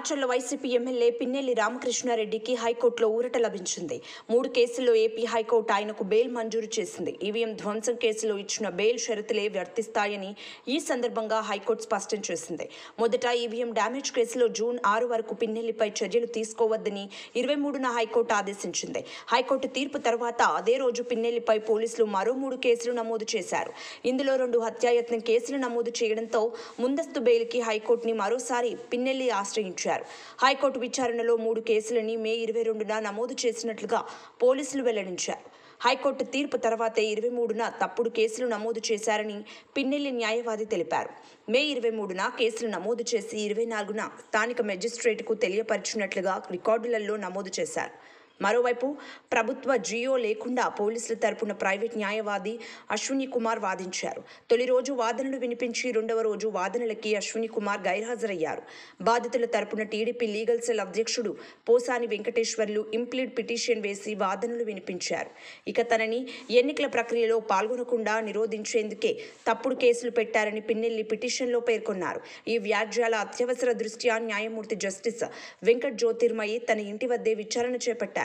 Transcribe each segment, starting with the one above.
Macherla YCP MLA Pinnelli రామకృష్ణారెడ్డికి హైకోర్టులో ఊరట లభించింది. 3 కేసుల్లో ఏపీ హైకోర్టు ఆయనకు బెయిల్ మంజూరు చేసింది. ఈవీఎం ధ్వంసం కేసులో ఇచ్చిన బెయిల్ షరతులే వర్తిస్తాయని ఈ సందర్భంగా హైకోర్టు స్పష్టం చేసింది. మొదట ఈవీఎం డ్యామేజ్ కేసులో జూన్ 6 వరకు పిన్నెల్లిపై చర్యలు తీసుకోవద్దని 23న హైకోర్టు ఆదేశించింది. హైకోర్టు తీర్పు తర్వాత అదే రోజు పిన్నెల్లిపై పోలీసులు మరో 3 కేసులు నమోదు చేశారు. ఇందులో 2 హత్యాయత్నం కేసులు నమోదు చేయడంతో ముందస్తు బెయిల్కి హైకోర్టుని మరోసారి పిన్నెల్లి ఆశ్రయించారు. హైకోర్టు విచారణలో 3 కేసులని మే 22న నమోదు చేసినట్లుగా పోలీసులు వెల్లడించారు. హైకోర్టు తీర్పు తర్వాతే 23న తప్పుడు కేసులు నమోదు చేశారని పిన్నెల్లి న్యాయవాది తెలిపారు. మే 23న కేసులు నమోదు చేసి 24న స్థానిక మెజిస్ట్రేట్కు తెలియపరిచినట్లుగా రికార్డులలో నమోదు చేశారు. మరోవైపు ప్రభుత్వ జియో లేకుండా పోలీసుల తరపున ప్రైవేట్ న్యాయవాది అశ్విని కుమార్ వాదించారు. తొలి రోజు వాదనలు వినిపించి 2వ రోజు వాదనలకి అశ్విని కుమార్ గైర్హాజరయ్యారు. బాధితుల తరపున టీడీపీ లీగల్ సెల్ అధ్యక్షుడు పోసాని వెంకటేశ్వర్లు ఇంప్లీడ్ పిటిషన్ వేసి వాదనలు వినిపించారు. ఇక తనని ఎన్నికల ప్రక్రియలో పాల్గొనకుండా నిరోధించేందుకే తప్పుడు కేసులు పెట్టారని పిన్నెల్లి పిటిషన్లో పేర్కొన్నారు. ఈ వ్యాజ్యాల అత్యవసర దృష్ట్యా న్యాయమూర్తి జస్టిస్ వెంకట్ జ్యోతిర్మయి తన ఇంటి వద్దే విచారణ చేపట్టారు.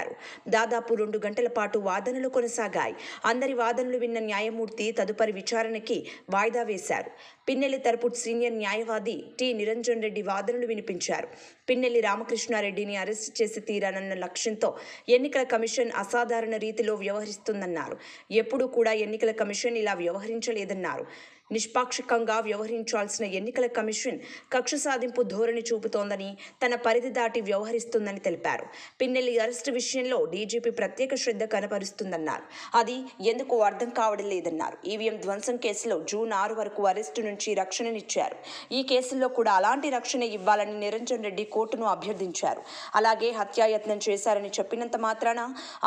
దాదాపు 2 గంటల పాటు వాదనలు కొనసాగాయి. అందరి వాదనలు విన్న న్యాయమూర్తి తదుపరి విచారణకి వాయిదా వేశారు. పిన్నెల్లి తరపు సీనియర్ న్యాయవాది టి నిరంజన్ రెడ్డి వాదనలు వినిపించారు. పిన్నెల్లి రామకృష్ణారెడ్డిని అరెస్టు చేసి తీరానన్న లక్ష్యంతో ఎన్నికల కమిషన్ అసాధారణ రీతిలో వ్యవహరిస్తుందన్నారు. ఎప్పుడూ కూడా ఎన్నికల కమిషన్ ఇలా వ్యవహరించలేదన్నారు. నిష్పాక్షికంగా వ్యవహరించాల్సిన ఎన్నికల కమిషన్ కక్ష సాధింపు ధోరణి చూపుతోందని, తన పరిధి దాటి వ్యవహరిస్తుందని తెలిపారు. పిన్నెల్లి అరెస్టు విషయంలో డీజీపీ ప్రత్యేక శ్రద్ధ కనబరుస్తుందన్నారు. అది ఎందుకు అర్థం కావడం లేదన్నారు. ఈవీఎం ధ్వంసం కేసులో జూన్ 6 వరకు అరెస్టు నుంచి రక్షణనిచ్చారు. ఈ కేసుల్లో కూడా అలాంటి రక్షణ ఇవ్వాలని నిరంజన్ రెడ్డి కోర్టును అభ్యర్థించారు. అలాగే హత్యాయత్నం చేశారని చెప్పినంత మాత్రాన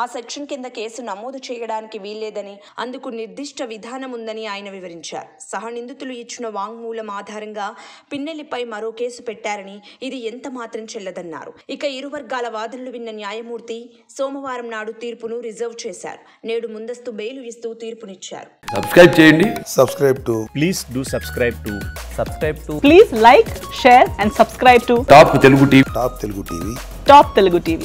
ఆ సెక్షన్ కింద కేసు నమోదు చేయడానికి వీల్లేదని, అందుకు నిర్దిష్ట విధానం ఉందని ఆయన వివరించారు. సహనిందితులు ఇచ్చిన వాంగ్మూలం ఆధారంగా పిన్నెల్లిపై మరో కేసు పెట్టారని, ఇది ఎంత మాత్రం చెల్లదన్నారు. ఇక ఇరు వర్గాల వాదనలు విన్న న్యాయమూర్తి సోమవారం నాడు తీర్పును రిజర్వ్ చేశారు. నేడు ముందస్తు బెయిల్ ఇస్తూ తీర్పునిచ్చారు. సబ్స్క్రైబ్ చేయండి. Please do subscribe to. Please like, share and subscribe to top Telugu TV. Top Telugu TV.